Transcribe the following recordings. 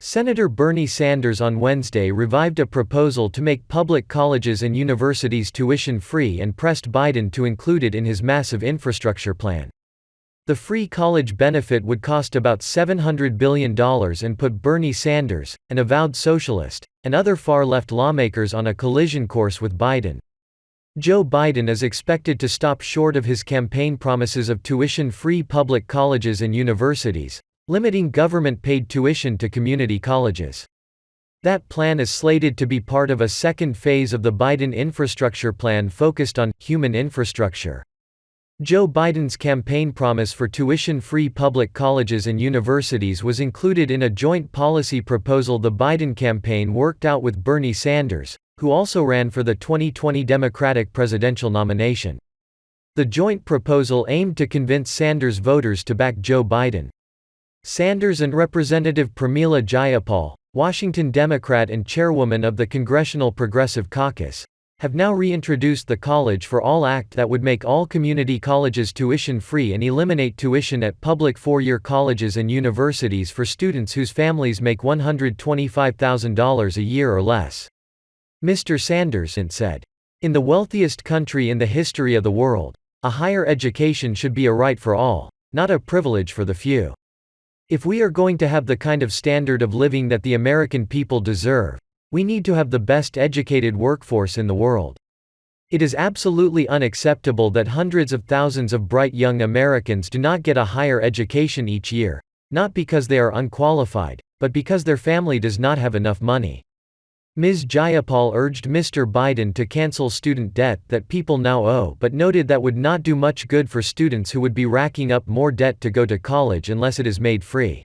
Senator Bernie Sanders on Wednesday revived a proposal to make public colleges and universities tuition-free and pressed Biden to include it in his massive infrastructure plan. The free college benefit would cost about $700 billion and put Bernie Sanders, an avowed socialist, and other far-left lawmakers on a collision course with Biden. Joe Biden is expected to stop short of his campaign promises of tuition-free public colleges and universities, limiting government-paid tuition to community colleges. That plan is slated to be part of a second phase of the Biden infrastructure plan focused on human infrastructure. Joe Biden's campaign promise for tuition-free public colleges and universities was included in a joint policy proposal the Biden campaign worked out with Bernie Sanders, who also ran for the 2020 Democratic presidential nomination. The joint proposal aimed to convince Sanders voters to back Joe Biden. Sanders and Representative Pramila Jayapal, Washington Democrat and chairwoman of the Congressional Progressive Caucus, have now reintroduced the College for All Act that would make all community colleges tuition-free and eliminate tuition at public four-year colleges and universities for students whose families make $125,000 a year or less. Mr. Sanders said, "In the wealthiest country in the history of the world, a higher education should be a right for all, not a privilege for the few. If we are going to have the kind of standard of living that the American people deserve, we need to have the best educated workforce in the world. It is absolutely unacceptable that hundreds of thousands of bright young Americans do not get a higher education each year, not because they are unqualified, but because their family does not have enough money." Ms. Jayapal urged Mr. Biden to cancel student debt that people now owe but noted that would not do much good for students who would be racking up more debt to go to college unless it is made free.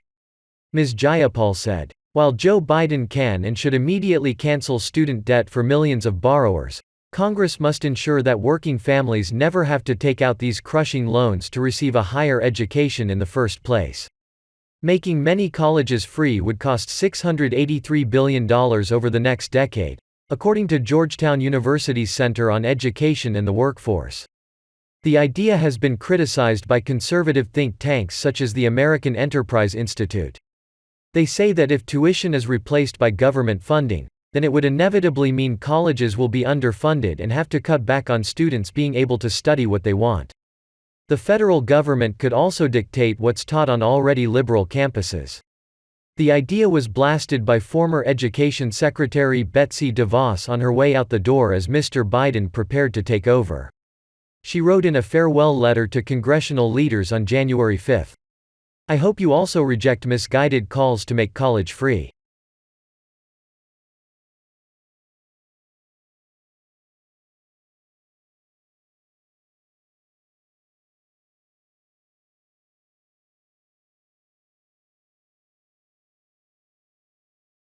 Ms. Jayapal said, "While Joe Biden can and should immediately cancel student debt for millions of borrowers, Congress must ensure that working families never have to take out these crushing loans to receive a higher education in the first place. Making many colleges free would cost $683 billion over the next decade, according to Georgetown University's Center on Education and the Workforce. The idea has been criticized by conservative think tanks such as the American Enterprise Institute. They say that if tuition is replaced by government funding, then it would inevitably mean colleges will be underfunded and have to cut back on students being able to study what they want. The federal government could also dictate what's taught on already liberal campuses." The idea was blasted by former Education Secretary Betsy DeVos on her way out the door as Mr. Biden prepared to take over. She wrote in a farewell letter to congressional leaders on January 5. "I hope you also reject misguided calls to make college free.